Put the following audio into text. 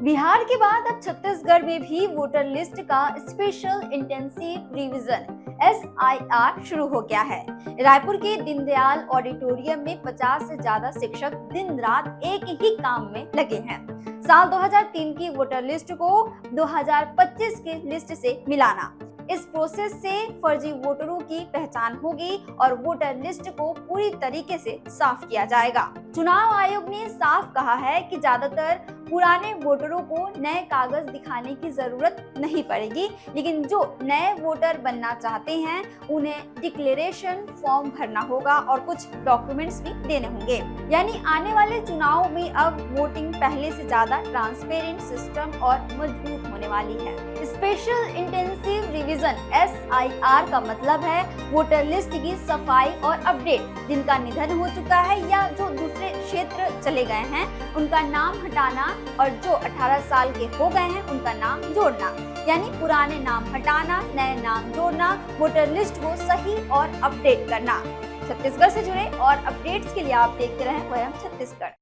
बिहार के बाद अब छत्तीसगढ़ में भी वोटर लिस्ट का स्पेशल इंटेंसिव रिवीजन SIR शुरू हो गया है। रायपुर के दीनदयाल ऑडिटोरियम में 50 से ज्यादा शिक्षक दिन रात एक ही काम में लगे हैं। साल 2003 की वोटर लिस्ट को 2025 की लिस्ट से मिलाना। इस प्रोसेस से फर्जी वोटरों की पहचान होगी और वोटर लिस्ट को पूरी तरीके से साफ किया जाएगा। चुनाव आयोग ने साफ कहा है कि ज्यादातर पुराने वोटरों को नए कागज दिखाने की जरूरत नहीं पड़ेगी, लेकिन जो नए वोटर बनना चाहते हैं उन्हें डिक्लेरेशन फॉर्म भरना होगा और कुछ डॉक्यूमेंट्स भी देने होंगे। यानी आने वाले चुनाव में अब वोटिंग पहले से ज्यादा ट्रांसपेरेंट सिस्टम और मजबूत होने वाली है। स्पेशल इंटेंसिव रिवीजन SIR का मतलब है वोटर लिस्ट की सफाई और अपडेट। जिनका निधन हो चुका है या जो दूसरे क्षेत्र चले गए हैं उनका नाम हटाना और जो 18 साल के हो गए हैं उनका नाम जोड़ना। यानी पुराने नाम हटाना, नए नाम जोड़ना, वोटर लिस्ट को सही और अपडेट करना। छत्तीसगढ़ से जुड़े और अपडेट्स के लिए आप देखते रहें वयम छत्तीसगढ़।